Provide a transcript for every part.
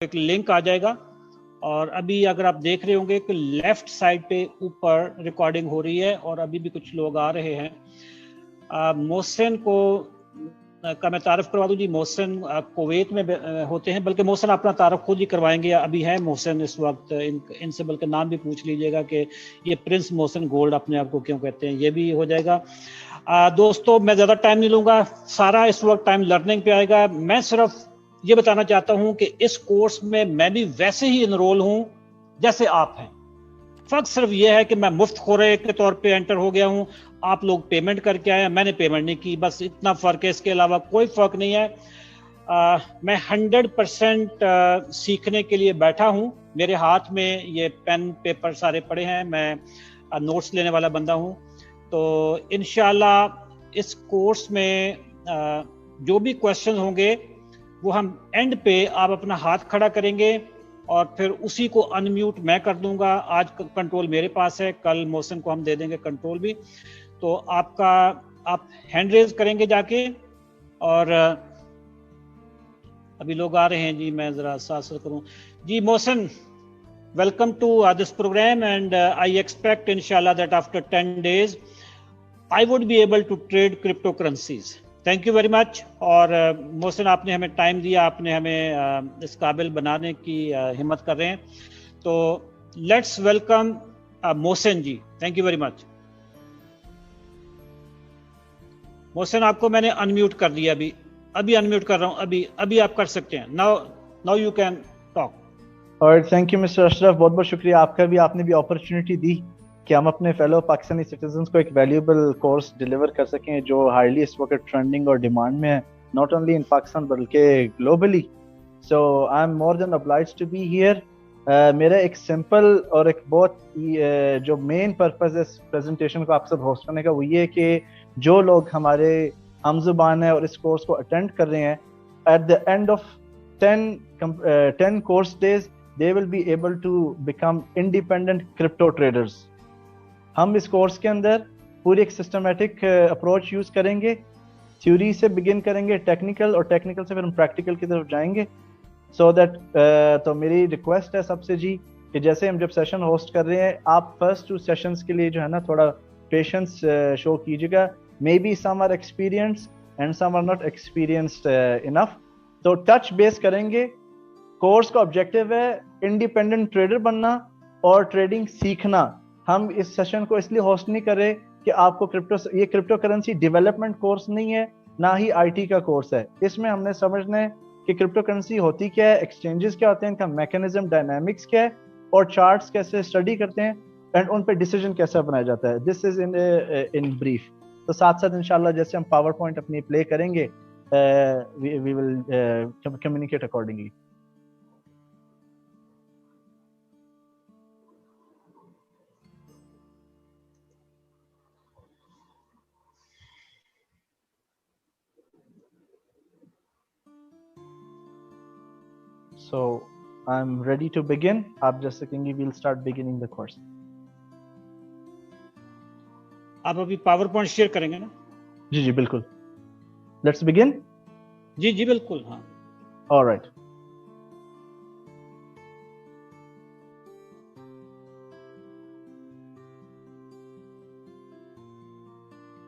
ایک لنک آ جائے گا اور ابھی اگر آپ دیکھ رہے ہوں گے کہ لیفٹ سائڈ پہ اوپر ریکارڈنگ ہو رہی ہے اور ابھی بھی کچھ لوگ آ رہے ہیں. محسن کو کا میں تعارف کروا دوں جی. محسن کویت میں ہوتے ہیں, بلکہ محسن اپنا تعارف خود ہی کروائیں گے. ابھی ہے محسن اس وقت, ان سے بلکہ نام بھی پوچھ لیجئے گا کہ یہ پرنس محسن گولڈ اپنے آپ کو کیوں کہتے ہیں, یہ بھی ہو جائے گا. دوستو میں زیادہ ٹائم نہیں لوں گا, سارا اس وقت ٹائم لرننگ پہ آئے گا. میں صرف یہ بتانا چاہتا ہوں کہ اس کورس میں میں بھی ویسے ہی انرول ہوں جیسے آپ ہیں. فرق صرف یہ ہے کہ میں مفت خورے کے طور پہ انٹر ہو گیا ہوں, آپ لوگ پیمنٹ کر کے آئے ہیں, میں نے پیمنٹ نہیں کی, بس اتنا فرق ہے. اس کے علاوہ کوئی فرق نہیں ہے. میں 100% سیکھنے کے لیے بیٹھا ہوں. میرے ہاتھ میں یہ پین پیپر سارے پڑے ہیں, میں نوٹس لینے والا بندہ ہوں. تو انشاءاللہ اس کورس میں جو بھی کوشچن ہوں گے وہ ہم اینڈ پہ آپ اپنا ہاتھ کھڑا کریں گے اور پھر اسی کو انمیوٹ میں کر دوں گا. آج کنٹرول میرے پاس ہے, کل محسن کو ہم دے دیں گے کنٹرول بھی. تو آپ ہینڈ ریز کریں گے جا کے. اور ابھی لوگ آ رہے ہیں جی, میں ذرا ساتھ کروں جی. محسن, welcome to this program, and I expect inshallah that after 10 days I would be able to trade cryptocurrencies. Thank you very مچ. اور محسن آپ نے ہمیں ٹائم دیا, آپ نے ہمیں اس قابل بنانے کی ہمت کر رہے ہیں. تو let's welcome Mohsin ji. Thank you very much. Mohsin آپ کو میں نے انمیوٹ کر دیا, ابھی انمیوٹ کر رہا ہوں, ابھی آپ کر سکتے ہیں. Now you can talk. اور تھینک یو مسٹر اشرف, بہت بہت شکریہ آپ کا بھی. آپ نے بھی اپرچونٹی دی کہ ہم اپنے فیلو پاکستانی سٹیزنز کو ایک ویلیوبل کورس ڈیلیور کر سکیں جو ہائیلی اس وقت ٹرینڈنگ اور ڈیمانڈ میں ہے, ناٹ اونلی ان پاکستان بلکہ globally. So I am more than obliged to be here. میرا ایک سمپل اور ایک بہت جو مین پرپز ہے اس پریزنٹیشن کو آپ سب ہوسٹ کرنے کا, وہ یہ کہ جو لوگ ہمارے ہم زبان ہیں اور اس کورس کو اٹینڈ کر رہے ہیں, at the end of 10 course days they will be able to become independent crypto traders. ہم اس کورس کے اندر پوری ایک سسٹمیٹک اپروچ یوز کریں گے. تھیوری سے بگن کریں گے, ٹیکنیکل, اور ٹیکنیکل سے پھر ہم پریکٹیکل کی طرف جائیں گے. سو دیٹ تو میری ریکویسٹ ہے سب سے جی کہ جیسے ہم جب سیشن ہوسٹ کر رہے ہیں, آپ فرسٹ 2 سیشنز کے لیے جو ہے نا تھوڑا پیشنس شو کیجیے گا. May be some are experienced and some are not experienced enough. تو ٹچ بیس کریں گے. کورس کا آبجیکٹیو ہے انڈیپینڈنٹ ٹریڈر بننا اور ٹریڈنگ سیکھنا. ہم اس سیشن کو اس لیے ہوسٹ نہیں کر رہے کہ آپ کو یہ کرپٹو کرنسی ڈیولپمنٹ کورس نہیں ہے, نہ ہی آئی ٹی کا کورس ہے. اس میں ہم نے سمجھنا ہے کہ کرپٹو کرنسی ہوتی کیا ہے, ایکسچینجز کیا ہوتے ہیں, ان کا میکینزم ڈائنامکس کیا ہے, اور چارٹس کیسے اسٹڈی کرتے ہیں, اینڈ ان پہ ڈیسیجن کیسے بنایا جاتا ہے. دس از ان بریف. تو ساتھ ساتھ انشاءاللہ جیسے ہم پاور پوائنٹ اپنی پلے کریں گے, we will communicate accordingly. So I'm ready to begin. آپ جیسے کہیں گے we'll start beginning the course. آپ ابھی پاور پوائنٹ شیئر کریں گے نا؟ جی جی بالکل. Let's begin. جی جی بالکل. ہاں all right.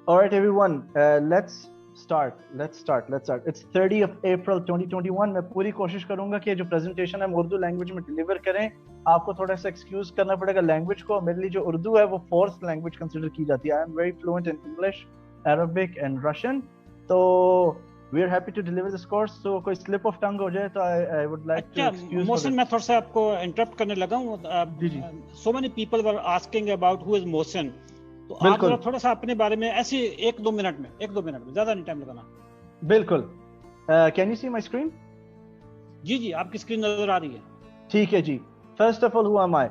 all right everyone, let's start. It's 30th April 2021. میں پوری کوشش کروں گا کہ جو پریزنٹیشن ہم اردو لینگویج میں ڈیلیور کریں. آپ کو تھوڑا سا ایکسکیوز کرنا پڑے گا لینگویج کو. میرے لیے جو اردو ہے وہ فورتھ لینگویج کنسیڈر کی جاتی ہے. I am very fluent in English, Arabic and Russian. تو we are happy to deliver this course. تو کوئی سلپ آف ٹنگ ہو جائے تو I would like to excuse. Mohsin میں تھوڑا سا آپ کو انٹرپٹ کرنے لگا ہوں. So many people were asking about who is Mohsin. تو آپ ذرا تھوڑا سا اپنے بارے میں ایسے 1-2 منٹ میں زیادہ نہیں ٹائم لگانا. بالکل. Can you see my screen? جی جی آپ کی اسکرین نظر آ رہی ہے. ٹھیک ہے جی. First of all who am I?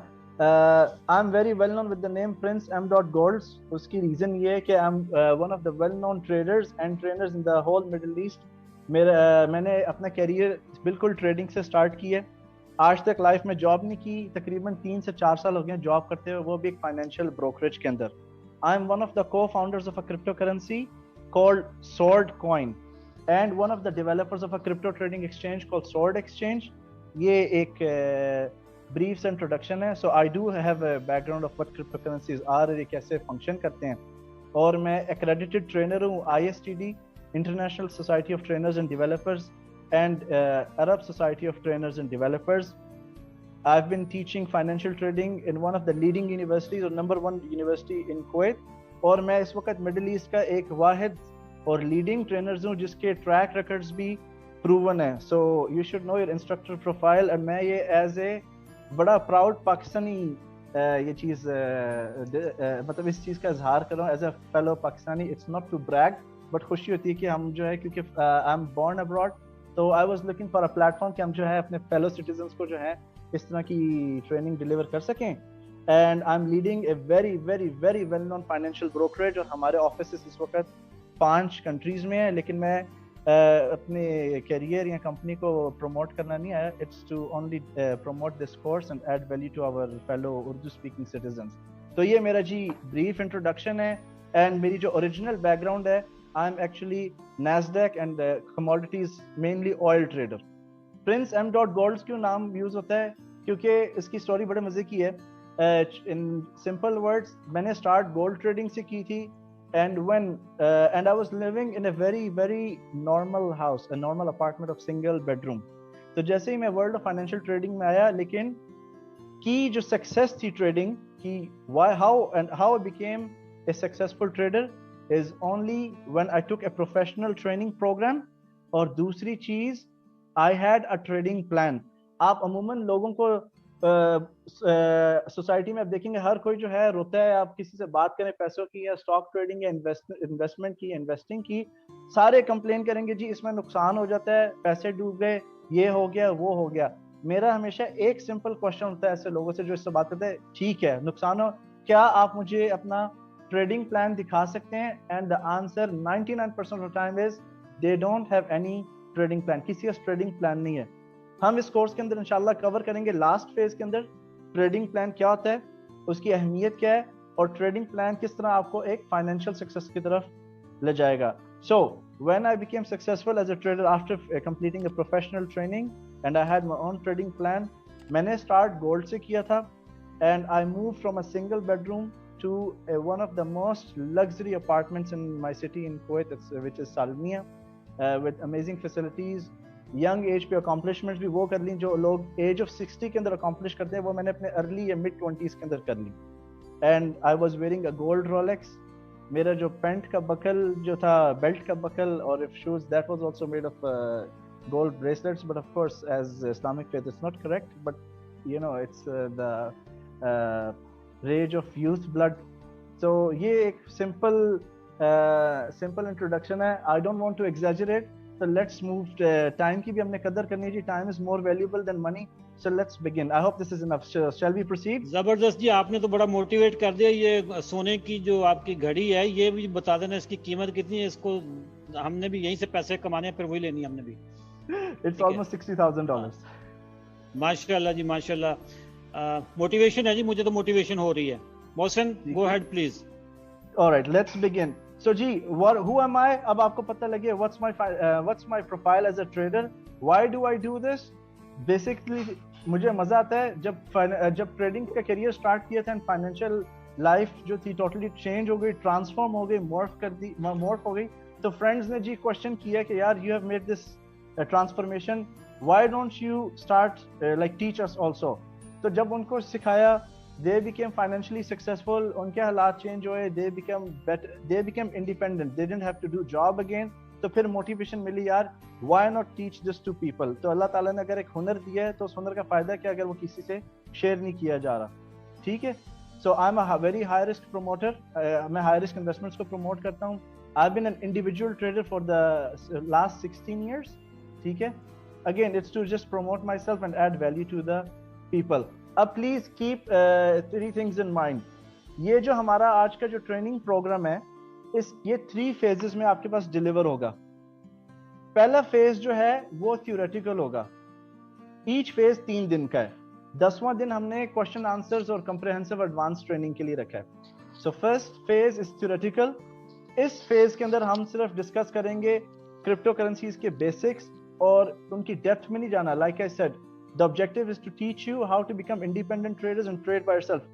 I'm very well known with the name Prince M. Golds. اس کی ریزن یہ ہے کہ I'm one of the well known traders and trainers in the whole Middle East. میں نے اپنا career بالکل trading سے start کی ہے. آج تک لائف میں جاب نہیں کی, تقریباً 3 سے 4 سال ہو گئے جاب کرتے ہوئے, وہ بھی ایک فائنینشیل بروکریج کے اندر. I am one of the co-founders of a cryptocurrency called Sword Coin and one of the developers of a crypto trading exchange called Sword Exchange. یہ ایک brief سے introduction ہے. So I do have a background of what cryptocurrencies are اور یہ کیسے function کرتے ہیں. اور میں accredited trainer ہوں ISTD, International Society of Trainers and Developers, and Arab Society of Trainers and Developers. I've been teaching financial trading in one of the leading universities, or number one university in Kuwait. اور میں اس وقت middle asset کا ایک واحد اور leading trainers ہوں جس کے ٹریک ریکارڈز بھی پروون ہیں. So you should know your instructor profile. And میں یہ ایز اے بڑا پراؤڈ پاکستانی یہ چیز مطلب اس چیز کا اظہار کر رہا ہوں as a fellow Pakistani. It's not to brag but خوشی ہوتی ہے کہ ہم جو ہے کیونکہ آئی ایم بورن ابراڈ, تو I was looking for a plate form کہ ہم جو ہے اپنے فیلو سٹیزنس کو جو ہے اس طرح کی ٹریننگ ڈلیور کر سکیں. And I'm leading a very very very well known financial brokerage اور ہمارے آفیسز اس وقت 5 کنٹریز میں ہیں. لیکن میں اپنے کیریئر یا کمپنی کو پروموٹ کرنا نہیں آیا. It's to only promote this course and add value to our fellow Urdu speaking citizens. تو یہ میرا جی بریف انٹروڈکشن ہے. اینڈ میری جو اوریجنل بیک گراؤنڈ ہے, I am actually NASDAQ and commodities mainly oil trader. Prince M dot golds کیوں نام یوز ہوتا ہے کیونکہ اس کی اسٹوری بڑے مزے کی ہے. In simple words, میں نے start gold trading سے کی تھی, and I was living in a very very normal house, a normal apartment of single bedroom. تو جیسے ہی میں world of financial trading میں آیا, لیکن کی جو success تھی trading کی, how I became a successful trader is only when I took a professional training program. اور دوسری چیز, I had a trading plan. آپ عموماً لوگوں کو سوسائٹی میں آپ دیکھیں گے ہر کوئی جو ہے روتا ہے, آپ کسی سے بات کریں پیسوں کی یا اسٹاک ٹریڈنگ یا انویسٹمنٹ کی, انویسٹنگ کی, سارے کمپلین کریں گے جی اس میں نقصان ہو جاتا ہے, پیسے ڈوب گئے, یہ ہو گیا, وہ ہو گیا. میرا ہمیشہ ایک سمپل کوشچن ہوتا ہے ایسے لوگوں سے جو اس سے بات کرتے ہیں, ٹھیک ہے نقصان ہو, کیا آپ مجھے اپنا ٹریڈنگ پلان دکھا سکتے ہیں؟ And the answer 99% of time is they don't have any trading plan. کسی کا ٹریڈنگ پلان نہیں ہے. ہم اس کورس کے اندر انشاءاللہ کور کریں گے لاسٹ فیز کے اندر ٹریڈنگ پلان کیا ہوتا ہے, اس کی اہمیت کیا ہے, اور ٹریڈنگ پلان کس طرح آپ کو ایک فائنینشیل سکسیس کی طرف لے جائے گا. سو when I became successful as a trader after completing a professional training and I had my own trading plan, میں نے start gold سے کیا تھا, and I moved from a single bedroom to one of the most luxury apartments in my city in Kuwait, which is Salmiya, with amazing facilities. Young age پہ accomplishments بھی وہ کر لیں جو لوگ ایج آف 60 کے اندر اکمپلش کرتے ہیں, وہ میں نے اپنے ارلی یا مڈ 20s کے اندر کر لی. And I was wearing a gold Rolex. میرا جو پینٹ کا بکل جو تھا, بیلٹ کا بکل, اور shoes that was also made of gold bracelets. But of course as Islamic faith it's not correct, but you know it's the rage of youth blood. تو یہ ایک سمپل انٹروڈکشن ہے. I don't want to exaggerate. So let's move. Time کی بھی ہم نے قدر کرنی ہے جی. Time is more valuable than money. So let's begin. I hope this is enough. Shall we proceed? زبردست جی, آپ نے تو بڑا موٹیویٹ کر دیا. یہ سونے کی جو آپ کی گھڑی ہے یہ بھی بتا دینا اس کی قیمت کتنی ہے. اس کو ہم نے بھی یہیں سے پیسے کمانے ہیں, پھر وہی لینی ہے ہم نے بھی. It's almost $60,000. ماشاء اللہ جی, ماشاء اللہ. موٹیویشن ہے جی, مجھے تو موٹیویشن ہو رہی ہے. Mohsin go ahead please. All right, let's begin. So جی, who am I? اب آپ کو پتہ لگے what's my profile as a trader? Why do I do this? Basically مجھے مزہ آتا ہے جب ٹریڈنگ کا کیریئر سٹارٹ کیا تھا, فائنینشیل لائف جو تھی ٹوٹلی چینج ہو گئی, ٹرانسفارم ہو گئی, مورف ہو گئی. تو فرینڈز نے جی کوشچن کیا کہ یار you have made this transformation, why don't you start like teach us also. تو جب ان کو سکھایا, they became financially successful, ان کے حالات چینج ہوئے, they became independent, they didn't have to do job again. تو پھر موٹیویشن ملی, یار why not teach this to people. تو اللہ تعالیٰ نے اگر ایک ہنر دیا ہے تو اس ہنر کا فائدہ کیا اگر وہ کسی سے شیئر نہیں کیا جا رہا. ٹھیک ہے. So I'm a very high risk promoter. میں high risk investments کو promote کرتا ہوں. I've been an individual trader for the last 16 years. ٹھیک ہے. Again, it's to just promote myself and add value to the people. اب please keep 3 things in mind. یہ جو ہمارا آج کا جو ٹریننگ پروگرام ہے, یہ 3 phases میں آپ کے پاس ڈیلیور ہوگا. پہلا فیز جو ہے وہ تھیوریٹیکل ہوگا. ایچ فیز 3 دن کا ہے. 10واں دن ہم نے کوشچن آنسرز اور کمپریہنسو ایڈوانس ٹریننگ کے لیے رکھا ہے. So first phase is theoretical. اس فیز کے اندر ہم صرف ڈسکس کریں گے کرپٹو کرنسیز کے بیسکس, اور ان کی ڈیپتھ میں نہیں جانا. Like I said, The objective is to teach you how to become independent traders and trade by yourself.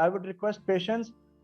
I would request patience.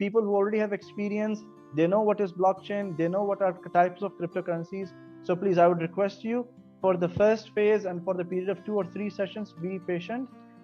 people who already have experience, they know what is blockchain, they know what are types of cryptocurrencies. So please, I would request you for the first phase and for the period of 2 or 3 sessions, be patient.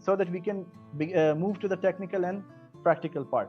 so that we can move to the technical and practical part.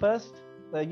first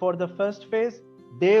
for the first phase. Day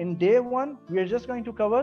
In day 1 we are just going to cover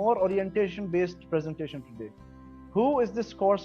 more orientation based presentation today. Who is this course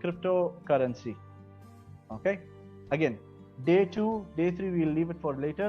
cryptocurrency. Okay, again day 2 day 3 we will leave it for later.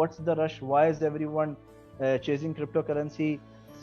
what's the rush, why is everyone chasing cryptocurrency,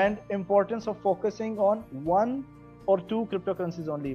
and importance of focusing on 1 or 2 cryptocurrencies only.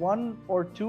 1 or 2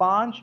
5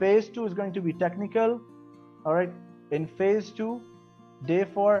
phase 2 is going to be technical. All right, in phase 2 day 4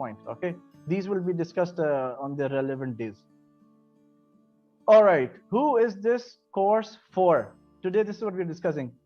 point. Okay, these will be discussed on the relevant days. All right, who is this course for? Today this is what we're discussing.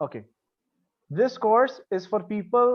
Okay, this course is for people.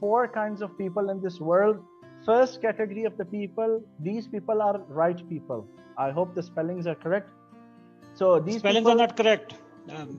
4 kinds of people in this world. First category of the people, these people are right people. I hope the spellings are correct. So these spellings people, are not correct.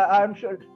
I am sure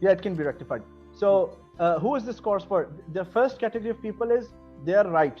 Yeah, it can be rectified. So who is this course for? The first category of people is they are right.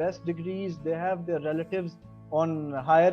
best degrees, they have their relatives on higher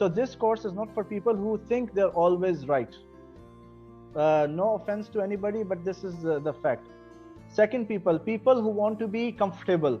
So this course is not for people who think they're always right. No offense to anybody, but this is the fact. Second, people who want to be comfortable.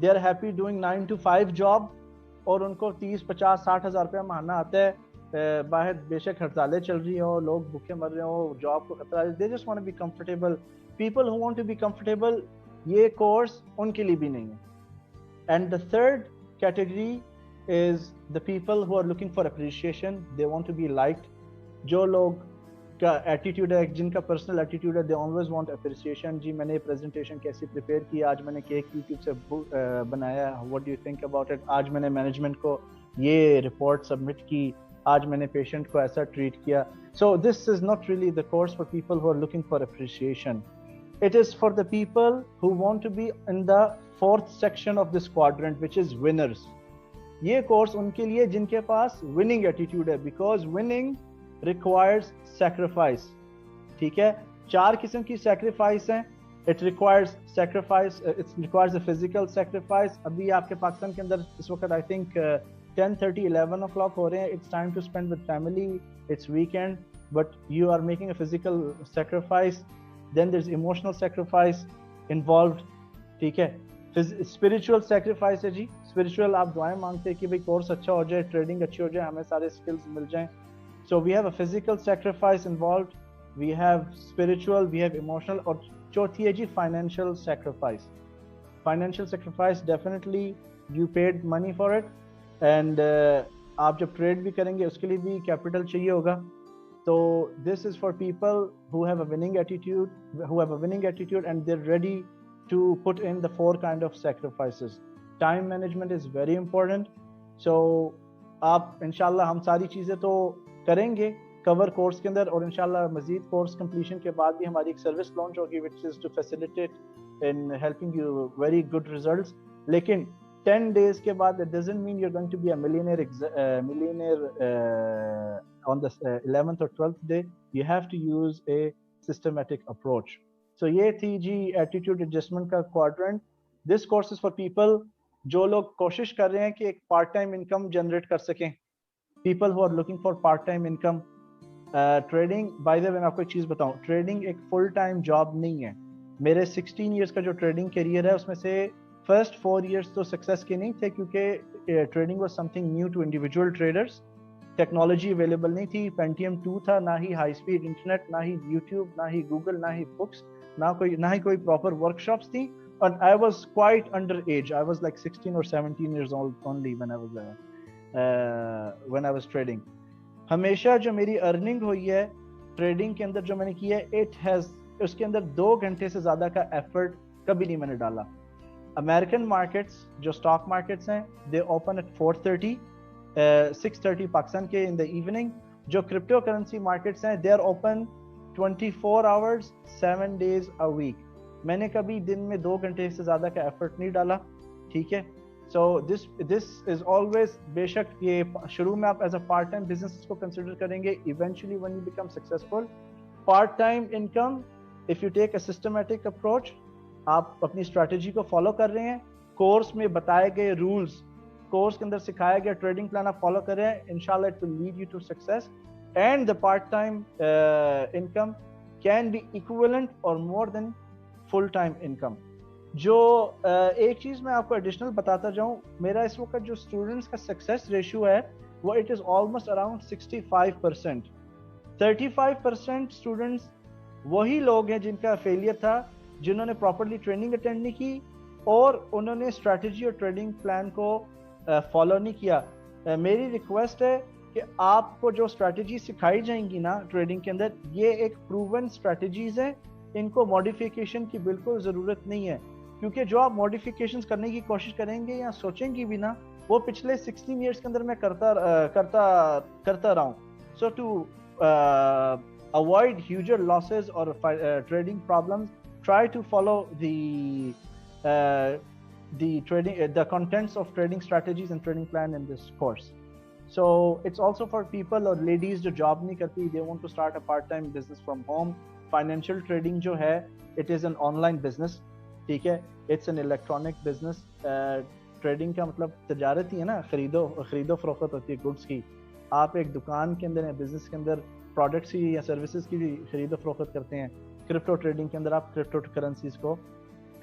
they are happy doing 9 to 5 job, اور ان کو 30-50-60 ہزار روپیہ ماہانہ آتا ہے, باہر بے شک ہڑتالیں چل رہی ہوں, لوگ بھوکے مر رہے ہوں, جاب کو خطرہ ہے, they just want to be comfortable. People who want to be comfortable, یہ کورس ان کے لیے بھی نہیں ہے. And the third category is the people who are looking for appreciation. They want to be liked. جو لوگ کا ایٹیٹیوڈ ہے, جن کا پرسنل ایٹیٹیوڈ ہے, they always want appreciation. جی میں نے پریزنٹیشن کیسی پریپیئر کی, آج میں نے کیک یوٹیوب سے بنایا, what do you think about it, آج میں نے مینجمنٹ کو یہ رپورٹ سبمٹ کی, آج میں نے پیشنٹ کو ایسا ٹریٹ کیا. So this is not really the course for people who are looking for appreciation. It is for the people who want to be in the fourth section of this quadrant, which is winners. یہ course ان کے لیے جن کے پاس winning attitude ہے, because winning requires sacrifice. ٹھیک ہے, 4 قسم کی sacrifice ہیں. It requires sacrifice, it requires a physical sacrifice. ابھی آپ کے پاکستان کے اندر اس وقت I think 10:30, 11 o'clock ہو رہے ہیں. It's time to spend with family, it's weekend, but you are making a physical sacrifice. Then there's emotional sacrifice involved. ٹھیک ہے, spiritual sacrifice ہے جی. spiritual آپ دعائیں مانگتے ہیں کہ بھئی کورس اچھا ہو جائے, ٹریڈنگ اچھی ہو جائے, ہمیں سارے skills مل جائیں. So we have a physical sacrifice involved, we have spiritual, we have emotional, اور چوتھی ہے جی financial sacrifice. Financial sacrifice, definitely you paid money for it, and آپ جب ٹریڈ بھی کریں گے اس کے لیے بھی کیپٹل چاہیے ہوگا. So this is for people who have a winning attitude, and they're ready to put in the 4 kind of sacrifices. Time management is very important. So آپ انشاءاللہ ہم ساری چیزیں تو کریں گے کور کورس کے اندر, اور انشاءاللہ مزید کورس کمپلیشن کے بعد بھی ہماری ایک سروس لانچ ہوگی which is to facilitate in helping you very good results. لیکن 10 days کے بعد it doesn't mean you're going to be a millionaire on the 11th or 12th day. You have to use a systematic approach. So یہ تھی جی attitude adjustment کا کوادرنٹ. This course is for people جو لوگ کوشش کر رہے ہیں کہ ایک پارٹ ٹائم انکم جنریٹ کر سکیں. People who are looking for part time income. Trading, by the way میں آپ کو ایک چیز بتاؤں, ٹریڈنگ ایک فل ٹائم جاب نہیں ہے. میرے 16 ایئرس کا جو ٹریڈنگ کیریئر ہے اس میں سے فرسٹ 4 ایئرس تو سکسیس کے نہیں تھے, کیونکہ trading was something new to individual traders. Technology available نہیں تھی, Pentium 2 تھا, نہ ہی ہائی اسپیڈ انٹرنیٹ, نہ ہی یوٹیوب, نہ ہی گوگل, نہ ہی بکس, نہ ہی کوئی پراپر ورک شاپس تھی. اور I was quite under age. I was like 16 or 17 years old only when I was trading. ہمیشہ جو میری ارننگ ہوئی ہے ٹریڈنگ کے اندر جو میں نے کیا ہے, اس کے اندر 2 گھنٹے سے زیادہ کا ایفرٹ کبھی نہیں میں نے ڈالا. امریکن مارکیٹس جو اسٹاک مارکیٹس ہیں, دے اوپن ایٹ 4:30 6:30 پاکستان کے ان دا ایوننگ. جو کرپٹو کرنسی مارکیٹس ہیں, they are open 24 hours 7 days a week. میں نے کبھی دن میں 2 گھنٹے سے زیادہ کا ایفرٹ نہیں ڈالا. ٹھیک ہے, so this is always, بے شک یہ شروع میں آپ as a part time business کو کنسیڈر کریں گے. eventually when you become successful, part time income, if you take a systematic approach, آپ اپنی اسٹریٹجی کو فالو کر رہے ہیں, کورس میں بتائے گئے رولز, کورس کے اندر سکھایا گیا ٹریڈنگ پلان آپ فالو کر رہے ہیں, انشاءاللہ it will lead you to success. And the part time income can be equivalent or more than full time income. جو ایک چیز میں آپ کو ایڈیشنل بتاتا جاؤں, میرا اس وقت جو اسٹوڈنٹس کا سکسیس ریشیو ہے وہ it is almost around 65%. 35% students وہی لوگ ہیں جن کا فیلئر تھا, جنہوں نے پراپرلی ٹریننگ اٹینڈ نہیں کی اور انہوں نے اسٹریٹجی اور ٹریڈنگ پلان کو فالو نہیں کیا. میری ریکویسٹ ہے کہ آپ کو جو اسٹریٹجی سکھائی جائیں گی نا ٹریڈنگ کے اندر, یہ ایک پروون اسٹریٹجیز ہیں, ان کو ماڈیفیکیشن کی بالکل ضرورت نہیں ہے. کیونکہ جو آپ ماڈیفیکیشنز کرنے کی کوشش کریں گے یا سوچیں گی بھی نا, وہ پچھلے 16 ایئرس کے اندر میں کرتا رہا ہوں. سو to avoid huger losses or trading problems, try to follow the contents of trading strategies and trading plan in this course. So it's also for people or ladies جو job نہیں کرتی, they want to start a part time business from home. Financial trading جو ہے it is an online business. ٹھیک ہے, it's an electronic business. Trading کا مطلب تجارت ہی ہے نا, خرید و فروخت ہوتی ہے گڈس کی. آپ ایک دکان کے اندر یا بزنس کے اندر پروڈکٹس کی یا سروسز کی بھی خرید و فروخت کرتے ہیں. کرپٹو ٹریڈنگ کے اندر آپ کرپٹو کرنسیز کو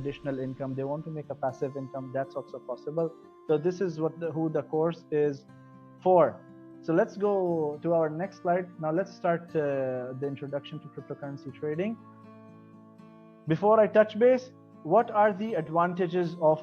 additional income. They want to make a passive income. That's also possible. So this is who the course is for. So let's go to our next slide. Now let's start the introduction to cryptocurrency trading. Before I touch base, what are the advantages of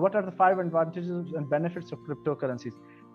what are the 5 advantages and benefits of cryptocurrencies?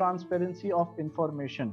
transparency of information.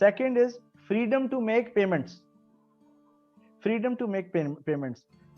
Second is freedom to make payments. Freedom to make payments.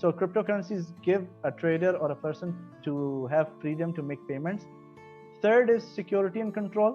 So cryptocurrencies give a trader or a person to have freedom to make payments. Third is security and control.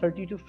$30 to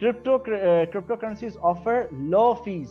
cryptocurrencies offer low fees.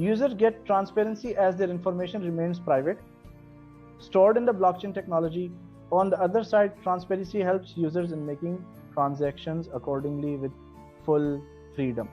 users get transparency as their information remains private, stored in the blockchain technology. On the other side, transparency helps users in making transactions accordingly with full freedom.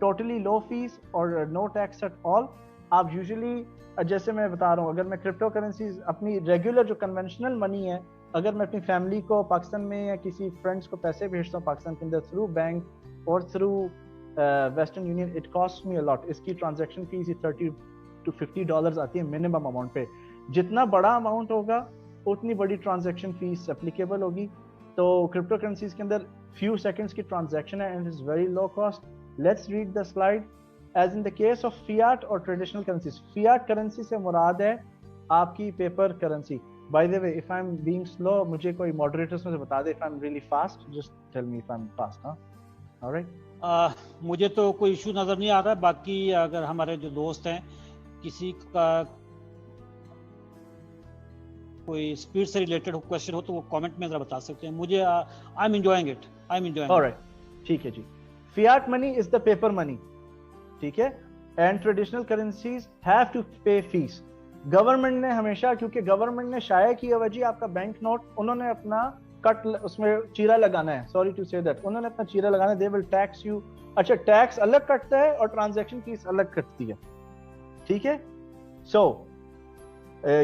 totally low fees or no tax at all, آپ usually جیسے میں بتا رہا ہوں اگر میں crypto currencies اپنی regular جو کنونشنل منی ہے اگر میں اپنی فیملی کو پاکستان میں یا کسی فرینڈس کو پیسے بھیجتا ہوں پاکستان کے اندر تھرو بینک اور through Western Union it cost me a lot. اس کی ٹرانزیکشن فیس $30 to $50 آتی ہے منیمم اماؤنٹ پہ. جتنا بڑا اماؤنٹ ہوگا اتنی بڑی ٹرانزیکشن فیس اپلیکیبل ہوگی. تو کرپٹو کرنسیز کے اندر فیو سیکنڈس کی ٹرانزیکشن ہے and it's very low cost. Let's read the slide. As in the case of fiat اور ٹریڈیشنل کرنسیز, فیاٹ کرنسی سے مراد ہے آپ کی paper currency. By the way if I am being slow مجھے کوئی ماڈریٹرس میں سے بتا دے, if I am really fast just tell me if I am fast. ہاں آلرائٹ, مجھے تو کوئی ایشو نظر نہیں آ رہا ہے. باقی اگر ہمارے جو دوست ہیں کسی کا کوئی اسپیڈ سے ریلیٹڈ کوشچن ہو تو وہ کامنٹ میں ذرا بتا سکتے ہیں. مجھے I am enjoying it, I am enjoying. All right ٹھیک ہے جی. Fiat money is the paper money, ٹھیک ہے, and traditional currencies have to pay fees. Government نے ہمیشہ, کیونکہ گورنمنٹ نے شائع کیا ہوا جی آپ کا بینک نوٹ, انہوں نے اپنا کٹ اس میں چیرا لگانا ہے, سوری ٹو سے دیٹ, انہوں نے اپنا چیرا لگانا ہے, دے ول ٹیکس یو. اچھا ٹیکس الگ کٹتا ہے اور ٹرانزیکشن فیس الگ کٹتی ہے, ٹھیک ہے. سو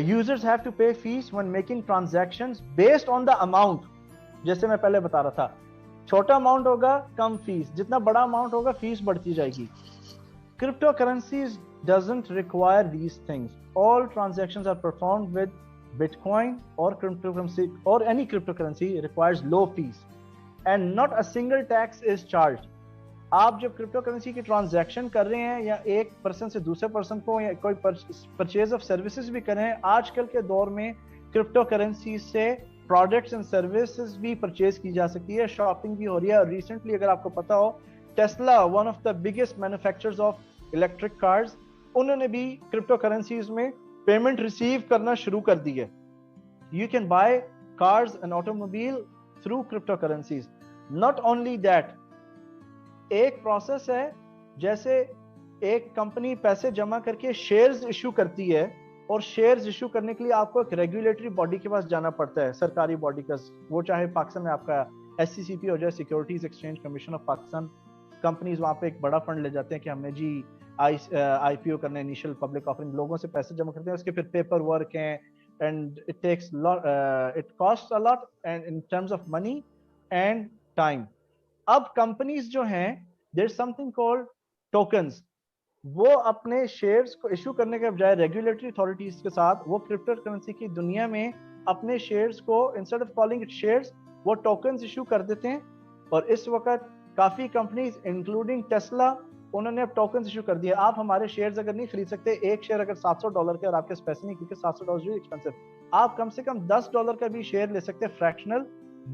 users have to pay fees when making transactions based on the amount. جیسے میں پہلے بتا رہا تھا, چھوٹا اماؤنٹ ہوگا کم فیس, جتنا بڑا اماؤنٹ ہوگا فیس بڑھتی جائے گی. Cryptocurrencies doesn't require these things. All transactions are performed with Bitcoin or cryptocurrency or any cryptocurrency requires low fees and not a single tax is charged. آپ جب کرپٹو کرنسی کی transaction کر رہے ہیں یا ایک پرسن سے دوسرے پرسن کو یا کوئی پرچیز آف سروسز بھی کریں, آج کل کے دور میں کرپٹو کرنسی سے پروڈکٹس اینڈ سروسز بھی پرچیز کی جا سکتی ہے, شاپنگ بھی ہو رہی ہے. اور ریسنٹلی اگر آپ کو پتا ہو Tesla, one of the biggest manufacturers of electric cars, انہوں نے بھی کرپٹو کرنسیز میں پیمنٹ ریسیو کرنا شروع کر دی ہے. You can buy cars and automobile through crypto currencies. Not only that, ایک پروسیس ہے جیسے ایک کمپنی پیسے جمع کر کے شیئرز ایشو کرتی ہے, اور شیئرز ایشو کرنے کے لیے آپ کو ایک ریگولیٹری باڈی کے پاس جانا پڑتا ہے, سرکاری باڈی کا, وہ چاہے پاکستان میں آپ کا SCCP ہو جائے, securities exchange commission of Pakistan. Companies وہاں پہ ایک بڑا فنڈ لے جاتے ہیں کہ ہمیں جی IPO کرنا ہے, انیشیل پبلک آفرنگ, لوگوں سے پیسے جمع کرتے ہیں, اس کے پھر پیپر ورک ہیں and it takes it cost a lot and in terms of money and time. اب کمپنیز جو ہیں دیر از سم تھنگ کالڈ ٹوکنز, وہ اپنے شیئرز کو ایشو کرنے کے بجائے ریگولیٹری اتھارٹیز کے ساتھ وہ کرپٹو کرنسی کی دنیا میں اپنے شیئرز کو instead of calling it shares وہ ٹوکنز ایشو کر دیتے ہیں. اور اس وقت کافی کمپنیز انکلوڈنگ ٹیسلا, انہوں نے اب ٹوکنز ایشو کر دیا. آپ ہمارے شیئرز اگر نہیں خرید سکتے, ایک شیئر اگر $700 کے اور آپ کے پیسے نہیں, کیونکہ $700 جو ایکسپینسو, آپ کم سے کم $10 کا بھی شیئر لے سکتے ہیں fractional,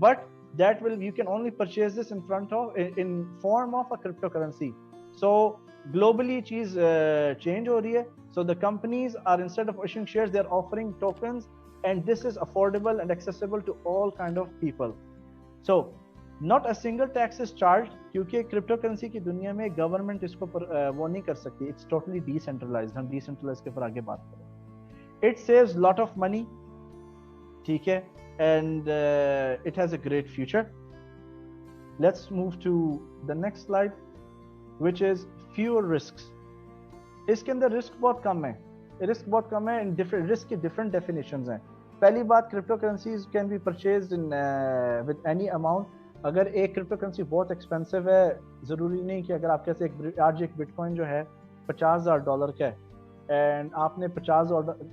but that will you can only purchase this in front of in form of a cryptocurrency. So globally چیز change ہو رہی ہے. So the companies are instead of issuing shares they are offering tokens and this is affordable and accessible to all kind of people. So not a single tax is charged کیونکہ crypto currency کی دنیا میں government اس کو وہ نہیں کر سکتی. It's totally decentralized. ہم decentralized کے پر آگے بات کریں. It saves lot of money, ٹھیک ہے, and it has a great future. Let's move to the next slide, which is fewer risks. اس کے اندر رسک بہت کم ہے, رسک بہت کم ہے, رسک کی different definitions ہیں. پہلی بات, crypto currencies can be purchased in with any amount. اگر ایک کرپٹو کرنسی بہت ایکسپینسو ہے, ضروری نہیں کہ اگر آپ کیسے آج ایک بٹ کوائن جو ہے $50,000 کا ہے, اینڈ آپ نے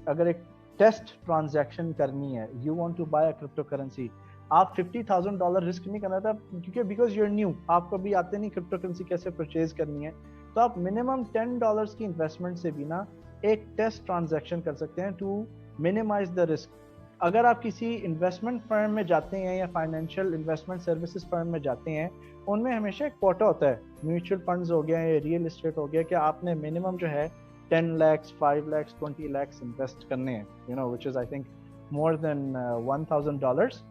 اگر ایک ٹیسٹ ٹرانزیکشن کرنی ہے, you want to buy a cryptocurrency, آپ $50,000 رسک نہیں کرنا تھا, کیونکہ بیکاز یو آر نیو, آپ کو بھی آتے نہیں کرپٹو کرنسی کیسے پرچیز کرنی ہے, تو آپ منیمم $10 کی انویسٹمنٹ سے بھی نا ایک ٹیسٹ ٹرانزیکشن کر سکتے ہیں ٹو منیمائز دا رسک. اگر آپ کسی انویسٹمنٹ فرم میں جاتے ہیں یا فائنینشیل انویسٹمنٹ سروسز فرم میں جاتے ہیں, ان میں ہمیشہ ایک کوٹا ہوتا ہے, میوچل فنڈز ہو گیا یا ریئل اسٹیٹ ہو گیا, کہ آپ نے منیمم جو ہے 10 lakhs, 5 lakhs, 20 lakhs انویسٹ کرنے ہیں, you know, which is I think more than $1,000,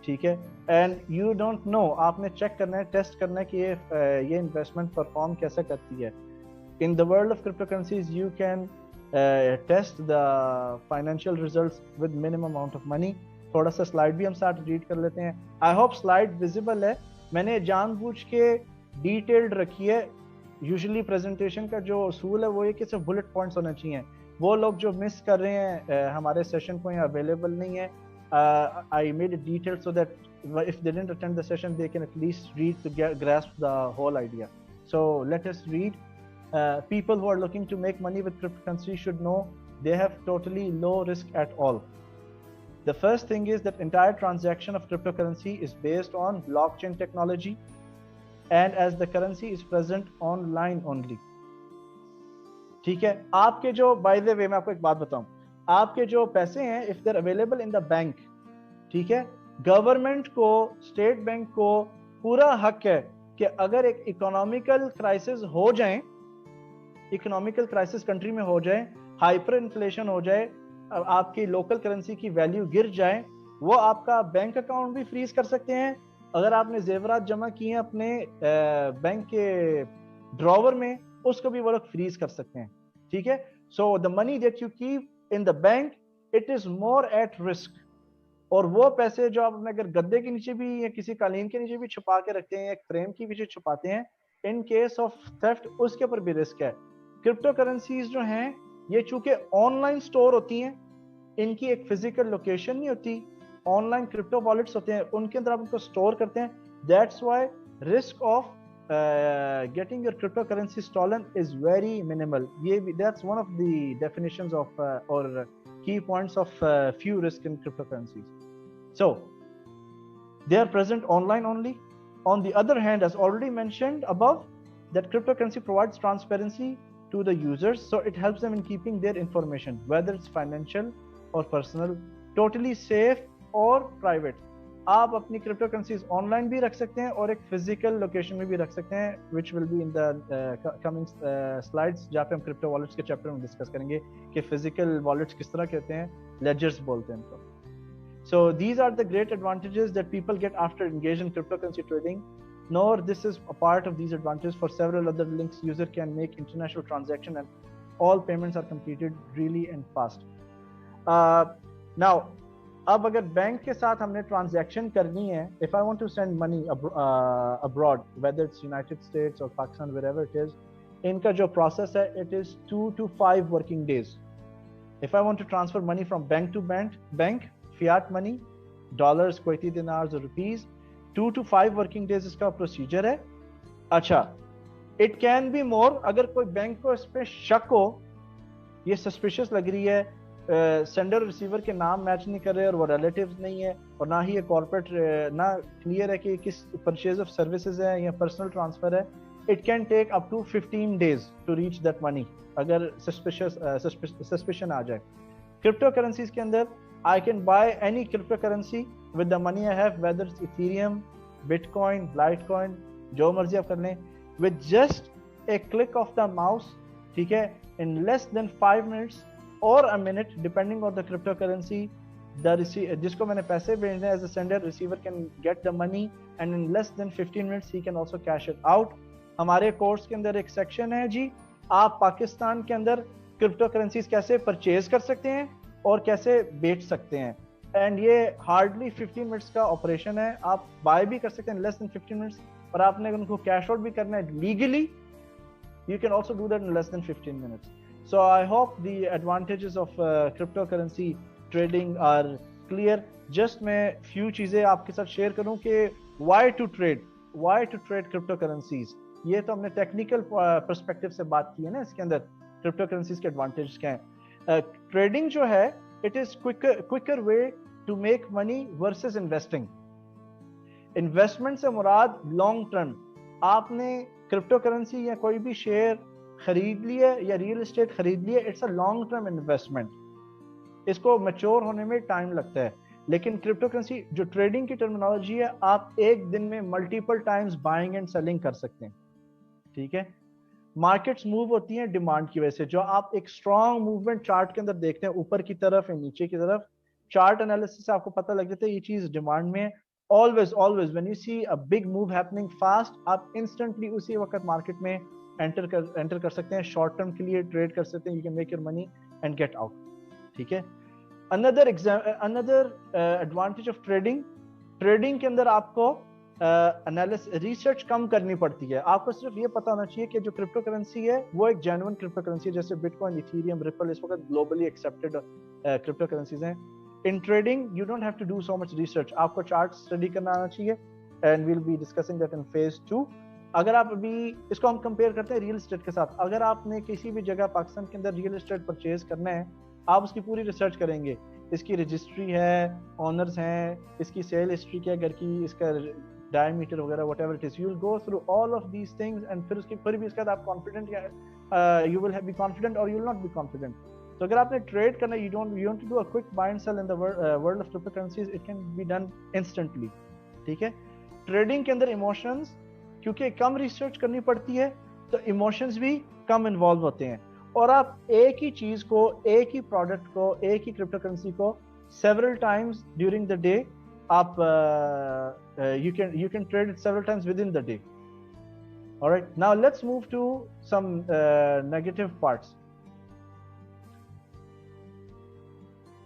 ٹھیک ہے. اینڈ یو ڈونٹ نو, آپ نے چیک کرنا ہے, ٹیسٹ کرنا ہے کہ یہ انویسٹمنٹ پرفارم کیسے کرتی ہے. In the world of crypto currencies you can test the financial results with minimum amount of money. تھوڑا سا سلائڈ بھی ہم ساتھ ریڈ کر لیتے ہیں. آئی ہوپ سلائڈ ویزیبل ہے. میں نے جان بوجھ کے ڈیٹیلڈ رکھی ہے یوزلی پریزنٹیشن کا جو اصول ہے وہ یہ کہ صرف بلٹ پوائنٹس ہونے چاہیے. وہ لوگ جو مس کر رہے ہیں ہمارے سیشن کو یا اویلیبل نہیں ہے, I made it detailed so that if they didn't attend the session they can at least read to grasp the whole idea. So let us read. People who are looking to make money with cryptocurrency should know they have totally low risk at all. The first thing is that entire transaction of cryptocurrency is based on blockchain technology, and as the currency is present online only. ٹھیک ہے, آپ کے جو by the way میں آپ کو ایک بات بتاؤں, آپ کے جو پیسے ہیں if they're available in the bank, ٹھیک ہے, گورنمنٹ کو, اسٹیٹ بینک کو پورا حق ہے کہ اگر ایک اکنامیکل کرائسس ہو جائیں, اکنامیکل کرائسس کنٹری میں ہو جائے, ہائپر انفلیشن ہو جائے, آپ کی لوکل کرنسی کی ویلیو گر جائے, وہ آپ کا بینک اکاؤنٹ بھی فریز کر سکتے ہیں. اگر آپ نے زیورات جمع کیے ہیں اپنے بینک کے ڈراور میں, اس کو بھی وہ لوگ فریز کر سکتے ہیں. ٹھیک ہے, so the money that you keep in the bank it is more at risk. اور وہ پیسے جو آپ اپنے اگر گدے کے نیچے بھی یا کسی قالین کے نیچے بھی چھپا کے رکھتے ہیں, ایک فریم کے پیچھے چھپاتے ہیں, ان کیس آف تھیفٹ اس کے اوپر بھی رسک ہے. کرپٹو کرنسیز جو ہیں یہ چونکہ آن لائن سٹور ہوتی ہیں, ان کی ایک فزیکل لوکیشن نہیں ہوتی, آن لائن کرپٹو والیٹس ہوتے ہیں, ان کے اندر آپ ان کو سٹور کرتے ہیں. That's why risk of getting your cryptocurrency stolen is very minimal. That's one of the definitions of or key points of few risk in cryptocurrencies. So they are present online only. On the other hand, as already mentioned above, that cryptocurrency provides transparency to the users, so it helps them in keeping their information, whether it's financial or personal, totally safe or private. آپ اپنی crypto currencies on line بھی رکھ سکتے ہیں اور ایک physical location میں بھی رکھ سکتے ہیں, which will be in the coming slides, جہاں پہ ہم کرپٹو والیٹس کے چیپٹر میں ڈسکس کریں گے کہ فزیکل والیٹس کس طرح کہتے ہیں, لیجرز بولتے ہیں ان کو. So these are the great advantages that people get after engaging in cryptocurrency trading. Nor this is a part of these advantages. For several other links, user can make international transaction and all payments are completed really and fast. Now اب اگر bank کے ساتھ ہم نے transaction کرنی ہے, if I want to send money abroad, whether it's United States or Pakistan, wherever it is, ان کا جو پروسیس ہے it is 2 to 5 working days. If I want to transfer money from bank to bank, fiat money, dollars, Kuwaiti dinars or rupees, 2 to 5 working days اس کا procedure ہے. اچھا, it can be more اگر کوئی bank کو اس پہ شک ہو, یہ suspicious لگ رہی ہے, سینڈر اور ریسیور کے نام میچ نہیں کر رہے اور وہ ریلیٹیوز نہیں ہے, اور نہ ہی یہ کارپوریٹ نہ کلیئر ہے کہ کس پرچیز آف سروسز ہے یا پرسنل ٹرانسفر ہے, it can take up to 15 days to reach that money اگر سسپیشن آ جائے. کرپٹو کرنسیز کے اندر I can buy any crypto currency with the money I have, whether it's Ethereum, bitcoin, litecoin, جو مرضی آپ کر لیں, with just a click of the mouse. ٹھیک ہے, ان لیس دین 5 minutes or a minute depending on the cryptocurrency, جس کو میں نے پیسے بھیجنے as a sender, receiver can get the money and in less than 15 minutes he can also cash it out. ہمارے course کے اندر ایک سیکشن ہے جی, آپ پاکستان کے اندر کرپٹو کرنسیز کیسے پرچیز کر سکتے ہیں اور کیسے بیچ سکتے ہیں, اینڈ یہ ہارڈلی 15 منٹس کا آپریشن ہے. آپ بائی بھی کر سکتے ہیں لیس دین 15 منٹس, اور آپ نے ان کو کیش آؤٹ بھی کرنا ہے legally, you can also do that in less than 15 minutes. So I hope the advantages of cryptocurrency trading are clear. Just میں few چیزیں آپ کے ساتھ شیئر کروں کہ why to trade cryptocurrencies. یہ تو ہم نے ٹیکنیکل پرسپیکٹو سے بات کی ہے نا, اس کے اندر کرپٹو کرنسیز کے ایڈوانٹیج کیا ہیں. ٹریڈنگ جو ہے it is quicker way to make money versus investing. Investment سے مراد لانگ ٹرم. آپ نے کرپٹو کرنسی یا کوئی بھی شیئر خرید لیے یا ریئل اسٹیٹ خرید لیے, it's a long term investment, اس کو میچور ہونے میں ٹائم لگتا ہے. لیکن کرپٹو کرنسی جو ٹریڈنگ کی ٹرمینالوجی ہے, آپ ایک دن میں multiple times buying and selling کر سکتے ہیں. ٹھیک ہے, مارکیٹس موو ہوتی ہیں ڈیمانڈ کی وجہ سے. جو آپ ایک اسٹرانگ موومنٹ چارٹ کے اندر دیکھتے ہیں, اوپر کی طرف یا نیچے کی طرف, چارٹ انالیسس سے آپ کو پتہ لگ جاتا ہے یہ چیز ڈیمانڈ میں ہے. always when you see a big move happening fast, آپ instantly اسی وقت مارکیٹ میں انٹر کر سکتے ہیں, شارٹ ٹرم کے لیے ٹریڈ کر سکتے ہیں. you can make your money and get out. ٹھیک ہے, another advantage of trading کے اندر آپ کو ریسرچ کم کرنی پڑتی ہے. آپ کو صرف یہ پتا ہونا چاہیے کہ جو کرپٹو کرنسی ہے وہ ایک جینوئن کرپٹو کرنسی ہے, جیسے بٹ کوائن, ایتھیریم, ریپل اس وقت گلوبلی ایکسیپٹڈ کرپٹو کرنسیز ہیں. In trading you don't have to do so much research, آپ کو چارٹ اسٹڈی کرنا آنا چاہیے, and we'll be discussing that in phase 2. اگر آپ ابھی اس کو ہم کمپیئر کرتے ہیں ریئل اسٹیٹ کے ساتھ, اگر آپ نے کسی بھی جگہ پاکستان کے اندر ریئل اسٹیٹ پرچیز کرنا ہے, آپ اس کی پوری ریسرچ کریں گے, اس کی رجسٹری ہے, آنرز ہیں, اس کی سیل ہسٹری کیا گھر کی, اس کا ڈائیمیٹر وغیرہ whatever it is, you will go through all of these things, and پھر بھی اس کے بعد آپ confident, you will be confident اور you will not be confident. تو اگر آپ نے ٹریڈ کرنا, you want to do a quick buy and sell in the world of crypto currencies, it can be done instantly. ٹھیک ہے, trading کے اندر emotions کیونکہ کم ریسرچ کرنی پڑتی ہے تو ایموشنز بھی کم انوالو ہوتے ہیں, اور آپ ایک ہی چیز کو, ایک ہی پروڈکٹ کو, ایک ہی کرپٹو کرنسی کو several times during the day آپ you can trade it several times within the day. All right, now let's move to some negative parts.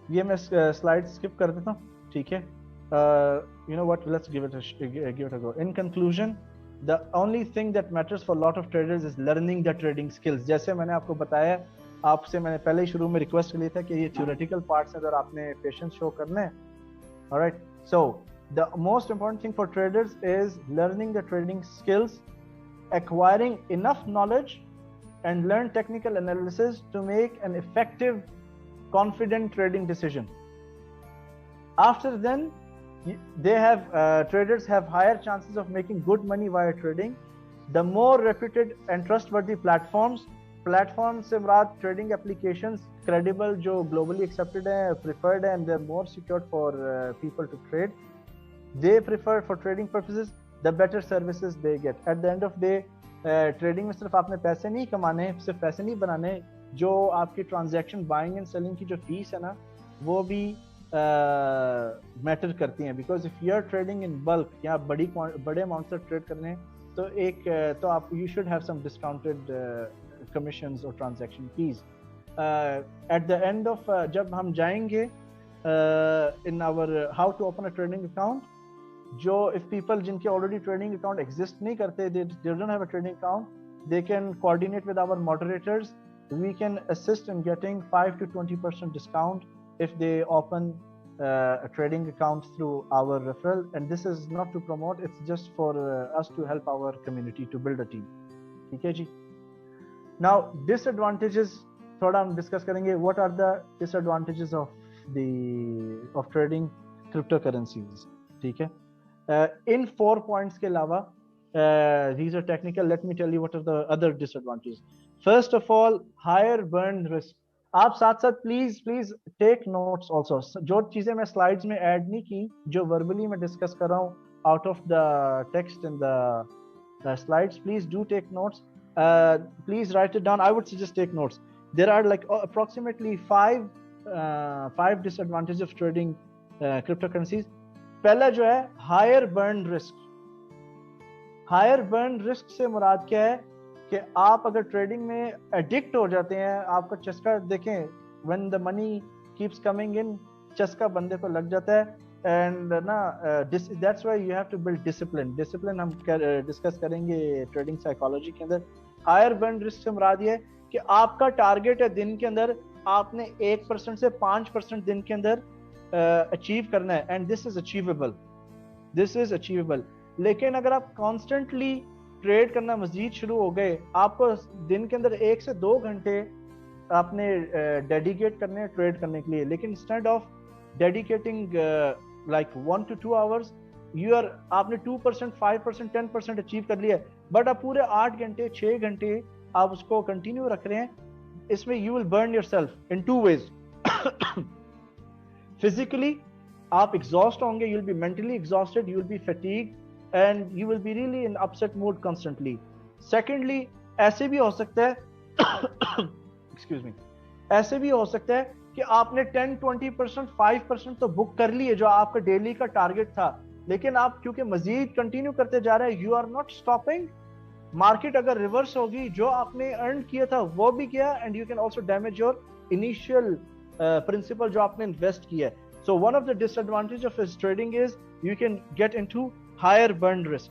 یہ میں سلائڈ اسکپ کر دیتا ہوں, ٹھیک ہے. You know what, let's give it a go. In conclusion, the only thing that matters for a lot of traders is learning the trading skills. جیسے میں نے آپ کو بتایا, آپ سے میں نے پہلے ہی شروع میں ریکویسٹ کر لیا تھا کہ یہ تھیوریٹیکل پارٹس اگر آپ نے پیشنس شو کرنا ہے. alright, so the most important thing for traders is learning the trading skills, acquiring enough knowledge and learn technical analysis to make an effective, confident trading decision. After then they have traders have higher chances of making good money via trading. The more reputed and trustworthy platforms سے مراد trading applications credible جو globally accepted ہیں, preferred ہیں, and they're more secured for people to trade. They prefer for trading purposes, the better services they get. At the end of day, trading میں صرف آپ نے پیسے نہیں کمانے, صرف پیسے نہیں بنانے, جو آپ کی ٹرانزیکشن بائنگ اینڈ سیلنگ کی جو فیس ہے نا, وہ بھی میٹر کرتی ہیں. Because if you are trading in bulk یا بڑے اماؤنٹ سے ٹریڈ کرنے, تو ایک تو آپ you should have some discounted commissions or transaction fees. At the end of جب ہم جائیں گے in our how to open a trading account, جو if people جن کے already trading account exist نہیں کرتے, they don't have a trading account, they can coordinate with our moderators. We can assist in getting 5 to 20% discount if they open a trading account through our referral. And this is not to promote, it's just for us to help our community to build a team. ٹھیک ہے جی. Now disadvantages تھوڑا ہم discuss کریں گے. What are the disadvantages of trading cryptocurrencies? ٹھیک ہے. ان 4 points کے علاوہ these are technical. Let me tell you what are the other disadvantages. First of all, higher burn risk. آپ ساتھ ساتھ پلیز ٹیک نوٹس آلسو. جو چیزیں میں سلائڈز میں ایڈ نہیں کی, جو وربلی میں ڈسکس کر رہا ہوں out of the text in the slides, please do take notes. Please write it down. I would suggest take notes. There are like approximately 5 disadvantages of trading cryptocurrencies. پہلا جو ہے higher burn risk. higher burn risk سے مراد کیا ہے کہ آپ اگر trading میں ایڈکٹ ہو جاتے ہیں, آپ کا چسکا دیکھیں, when the money keeps coming in, چسکا بندے کو لگ جاتا ہے. And that's why you have to build discipline. ہم ڈسکس کریں گے ٹریڈنگ سائیکالوجی کے اندر. ہائر برن رسک سے مراد یہ ہے کہ آپ کا ٹارگیٹ ہے دن کے اندر آپ نے 1% سے 5% دن کے اندر اچیو کرنا ہے, اینڈ دس از اچیویبل. لیکن اگر آپ کانسٹنٹلی ٹریڈ کرنا مزید شروع ہو گئے, آپ کو دن کے اندر 1 سے 2 گھنٹے آپ نے ڈیڈیکیٹ کرنے ہیں ٹریڈ کرنے کے لیے, لیکن instead of dedicating like 1 to 2 hours, آپ نے 2%, 5%, 10% اچیو کر لیا ہے, بٹ آپ پورے 8 گھنٹے 6 گھنٹے آپ اس کو کنٹینیو رکھ رہے ہیں. اس میں you will burn yourself in 2 ways. physically آپ exhaust ہوں گے, you will be mentally exhausted, you will be fatigued, and you will be really in upset mood constantly. Secondly, ایسے بھی ہو سکتا ہے excuse me, ایسے بھی ہو سکتا ہے کہ آپ نے 10, 20%, 5% تو بک کر لیے جو آپ کا ڈیلی کا ٹارگیٹ تھا, لیکن آپ کیونکہ مزید کنٹینیو کرتے جا رہے ہیں, you are not stopping. Market اگر ریورس ہوگی, جو آپ نے ارن کیا تھا وہ بھی گیا, and you can also damage your initial principal جو آپ نے انویسٹ کیا ہے. So one of the disadvantage of trading is you can get into higher burn risk.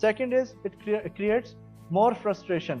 Second is it creates more frustration.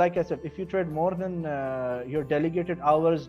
Like I said, if you trade more than your delegated hours,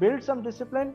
Build some discipline,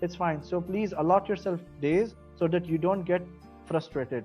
It's fine. So please allot yourself days so that you don't get frustrated.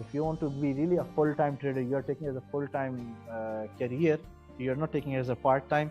if you want to be really a full-time trader, you are taking it as a full-time career, you are not taking it as a part-time.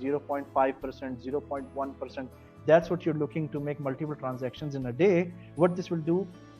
0.5%, 0.1%, that's what you're looking to make multiple transactions in a day. What this will do,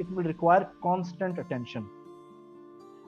it will require constant attention.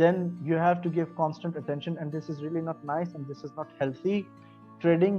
then you have to give constant attention, and this is really not nice and this is not healthy. Trading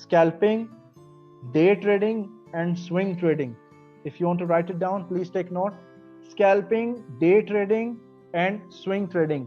scalping, day trading and swing trading. If you want to write it down, please take note. Scalping, day trading and swing trading.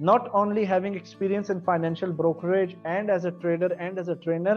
Not only having experience in financial brokerage and as a trader and as a trainer,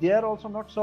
they are also not so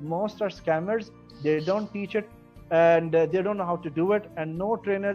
most are scammers, they don't teach it and they don't know how to do it, and no trainer.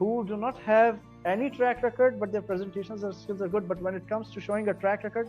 who do not have any track record but their presentations or skills are good, but when it comes to showing a track record,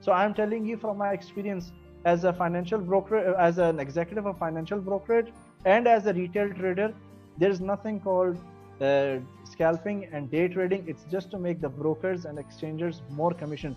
So I am telling you from my experience as a financial broker, as an executive of financial brokerage and as a retail trader, there is nothing called scalping and day trading. It's just to make the brokers and exchangers more commission.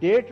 day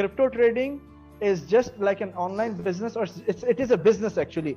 crypto trading is just like an online business, or it is a business actually.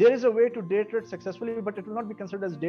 there is a way to day trade successfully, but it will not be considered as day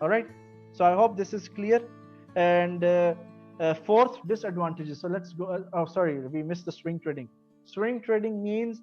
All right, so I hope this is clear. And fourth, disadvantages. So let's go. Oh, sorry, we missed the swing trading. Swing trading means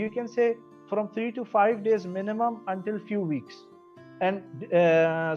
you can say from 3 to 5 days minimum until few weeks. And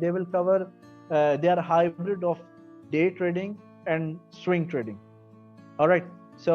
they will cover they are hybrid of day trading and swing trading. All right, so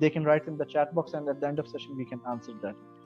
they can write in the chat box and at the end of session we can answer that.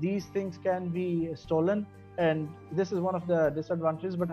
these things can be stolen and this is one of the disadvantages, but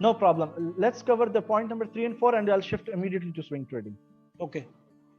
No problem. Let's cover the point number 3 and 4 and I'll shift immediately to swing trading. Okay.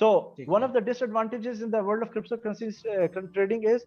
So one of the disadvantages in the world of cryptocurrencies trading is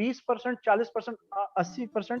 20%, 40%, 80%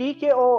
TKO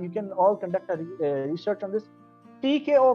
You can all conduct a research on this. TKO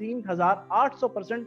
3800%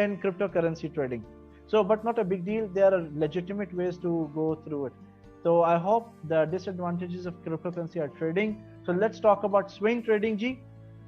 in cryptocurrency trading. So but not a big deal, there are legitimate ways to go through it. So I hope the disadvantages of cryptocurrency are trading. So let's talk about swing trading ji.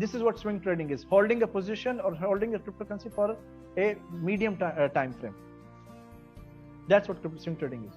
This is what swing trading is, holding a position or holding a cryptocurrency for a medium time frame. That's what swing trading is.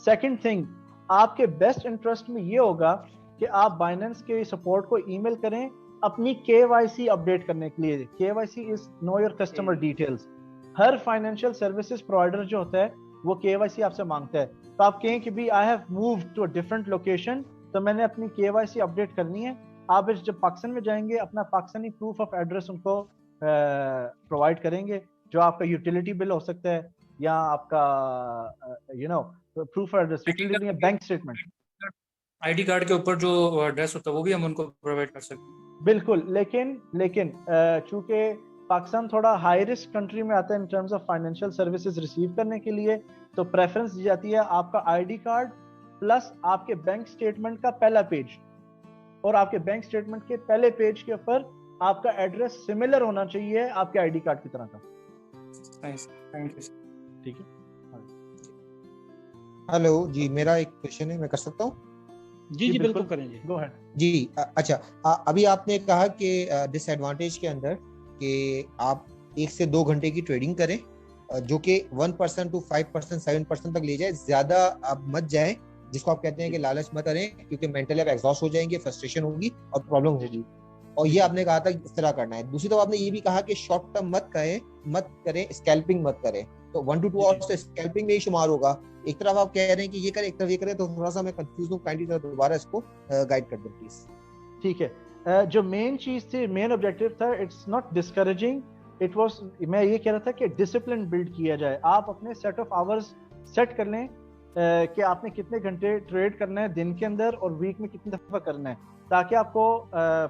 Second thing, آپ کے best interest میں یہ ہوگا کہ آپ بائننس کے support کو ای میل کریں اپنی KYC اپڈیٹ کرنے کے لیے. KYC is know your customer details. ہر فائنینشیل سروسز پرووائڈر جو ہوتا ہے وہ KYC آپ سے مانگتا ہے. تو آپ کہیں کہ بھی I have moved to a different location, تو میں نے اپنی KYC اپڈیٹ کرنی ہے. آپ جب پاکستان میں جائیں گے اپنا Pakistani proof of address in کو پرووائڈ کریں گے, جو آپ کا یوٹیلیٹی بل ہو سکتا ہے یا آپ کا پروف آف ایڈریس, یوٹیلیٹی یا بینک اسٹیٹمنٹ. ID کارڈ کے اوپر جو ایڈریس ہوتا ہے وہ بھی ہم ان کو پرووائڈ کر سکتے ہیں. بالکل, لیکن چونکہ پاکستان تھوڑا ہائی رسک کنٹری میں آتا ہے in terms of financial services receive کرنے کے لیے, تو پریفرنس دی جاتی ہے آپ کا ID کارڈ پلس آپ کے بینک اسٹیٹمنٹ کا پہلا پیج, اور آپ کے بینک اسٹیٹمنٹ کے پہلے پیج کے اوپر آپ کا ایڈریس سملر ہونا چاہیے آپ کے ID کارڈ کی طرح کا. ٹھیک ہے. ہلو جی, میرا ایک کوشچن ہے, میں کر سکتا ہوں؟ جی بالکل کریں جی. گو ہیڈ. جی اچھا, ابھی آپ نے کہا کہ ڈس ایڈوانٹیج کے اندر کہ آپ 1 سے 2 گھنٹے کی ٹریڈنگ کریں جو کہ 1% to 5% 7% تک لے جائے, زیادہ آپ مت جائیں, جس کو آپ کہتے ہیں کہ لالچ مت کریں, کیونکہ مینٹلی آپ ایگزاسٹ ہو جائیں گے, فرسٹریشن ہوگی اور پرابلم ہوگی. اور یہ آپ نے کہا تھا کہ اس طرح کرنا ہے. دوسری طرف آپ نے یہ بھی کہا کہ شارٹ ٹرم مت کریں, اسکیلپنگ مت کریں. تو 1 to 2 آورس تو اسکیلپنگ میں ہی شمار ہوگا. ایک طرف آپ کہہ رہے ہیں کہ یہ کریں, ایک طرف یہ کریں, تو تھوڑا سا میں کنفیوز ہوں. کائنڈلی دوبارہ اس کو گائیڈ کر دیں پلیز. ٹھیک ہے. جو مین چیز تھی, مین آبجیکٹیو تھا, it's not discouraging, it was, میں یہ کہہ رہا تھا کہ ڈسپلن بلڈ کیا جائے. آپ اپنے سیٹ آف آورز سیٹ کر لیں کہ آپ نے کتنے گھنٹے ٹریڈ کرنا ہے دن کے اندر اور ویک میں کتنی دفعہ کرنا ہے, تاکہ آپ کو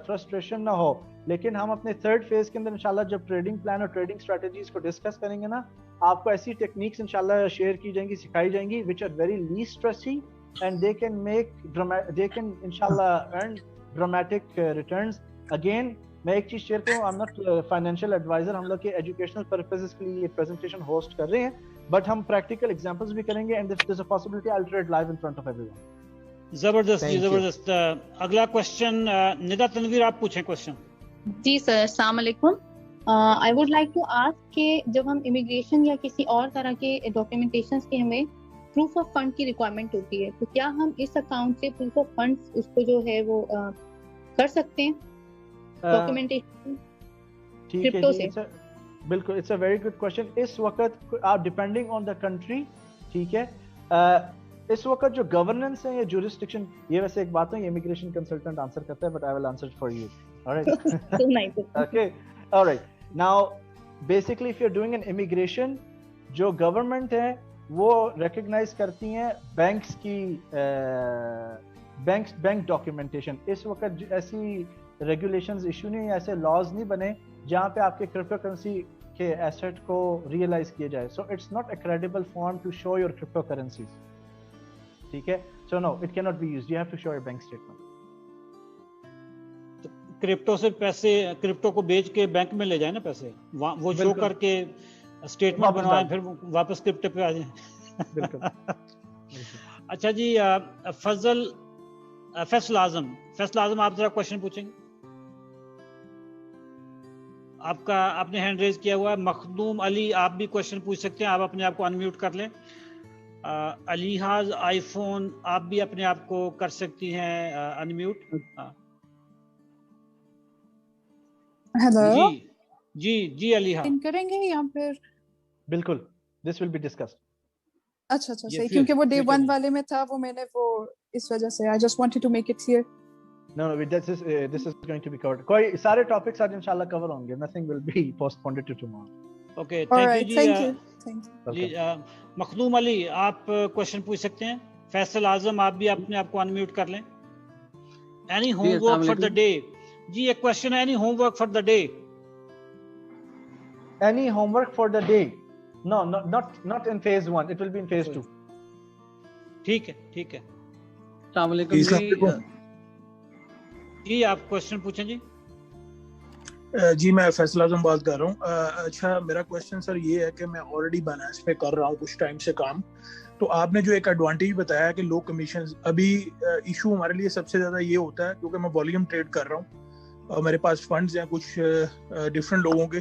فرسٹریشن نہ ہو. لیکن ہم اپنے تھرڈ فیز کے اندر انشاءاللہ جب ٹریڈنگ پلان اور ٹریڈنگ اسٹریٹجیز کو ڈسکس کریں گے نا, آپ کو ایسی ٹیکنیکس انشاءاللہ شیئر کی جائیں گی, سکھائی جائیں گی, which are very least stressy and they can انشاءاللہ earn dramatic returns. Again میں ایک چیز شیئر کروں, I'm not financial advisor, ہم لوگ کے ایجوکیشنل پرپسز کے لیے یہ پریزنٹیشن ہوسٹ کر رہے ہیں, بٹ ہم پریکٹیکل ایگزامپلس بھی کریں گے, and if there's a possibility I'll trade live in front of everyone. زبردست جی, زبردست. اگلا کوشچن ندا تنویر, آپ پوچھیں کوشچن. جی سر, السلام علیکم. I would like to ask کہ جب ہم امیگریشن یا کسی اور طرح کے ڈاکیومنٹیشنز کی ہمیں پروف آف فنڈ کی ریکوائرمنٹ ہوتی ہے, تو کیا ہم اس اکاؤنٹ سے پروف آف فنڈز اس کو جو ہے وہ کر سکتے ہیں ڈاکیومنٹیشن کرپٹو سے؟ بالکل, it's a very good question. اس وقت آپ ڈیپینڈنگ آن دا کنٹری, ٹھیک ہے, اس وقت جو گورننس ہے یا جورسڈکشن, یہ ویسے ایک بات ہے, یہ امیگریشن کنسلٹنٹ آنسر کرتا ہے, but I will answer for you. alright okay alright now basically if you're doing an immigration, جو گورنمنٹ ہے وہ ریکگنائز کرتی ہیں بینکس کی بینک ڈاکیومنٹیشن. اس وقت ایسی ریگولیشنز ایشو نہیں, ایسے لاز نہیں بنے جہاں پہ آپ کے کرپٹو کرنسی کے ایسٹ کو ریئلائز کیا جائے. So it's not a credible form to show your crypto currencies, ٹھیک ہے. So no, it can not be used, you have to show your bank statement. Crypto سے پیسے, کرپٹو کو بیچ کے بینک میں لے جائیں نا پیسے, وہ شو کر کے اسٹیٹمنٹ بنوائیں, پھر واپس کرپٹو پہ آ جائیں. بالکل. اچھا جی, فیصل اعظم, آپ ذرا کوشچن پوچھیں گے. آپ نے ہینڈ ریز کیا ہوا ہے. مخدوم علی, آپ بھی کوشچن پوچھ سکتے ہیں, آپ اپنے آپ کو انمیوٹ کر لیں. علیحاظ آئی فون, آپ بھی اپنے آپ کو کر سکتی ہیں انمیوٹ. ہیلو جی علیحا کریں گے یا پھر بالکل دس ول بی ڈسکسڈ. اچھا صحیح, کیونکہ وہ ڈے 1 والے میں تھا, وہ میں نے وہ اس وجہ سے I just wanted to make it clear. No, this is going to be covered. کوئی سارے ٹاپکس آج انشاءاللہ کور ہوں گے. Nothing will be postponed to tomorrow. Okay, thank you جی. مخدوم علی, آپ کوشچن پوچھ سکتے ہیں. فیصل اعظم, آپ بھی اپنے آپ کو انمیوٹ کر لیں. Any homework for the day? جی ایک کوشچن ہے, any homework for the day? Any homework for the day? No, not in phase 1. It will be in phase 2. ٹھیک ہے. السلام علیکم جی, آپ کوشچن پوچھیں جی. جی میں فیصل اعظم بات کر رہا ہوں. اچھا, میرا کوشچن سر یہ ہے کہ میں آلریڈی بائنانس پہ کر رہا ہوں کچھ ٹائم سے کام, تو آپ نے جو ایک ایڈوانٹیج بتایا کہ لو کمیشنز, ابھی ایشو ہمارے لیے سب سے زیادہ یہ ہوتا ہے کیونکہ میں والیوم ٹریڈ کر رہا ہوں اور میرے پاس فنڈز ہیں کچھ ڈفرینٹ لوگوں کے,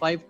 5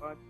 5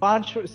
5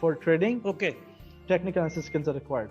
for trading. Okay, technical analysis skills are required.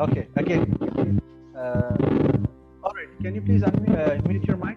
Okay, again, all right, can you please unmute your mic?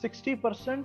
60%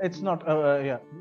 It's not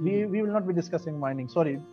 we will not be discussing mining. Sorry,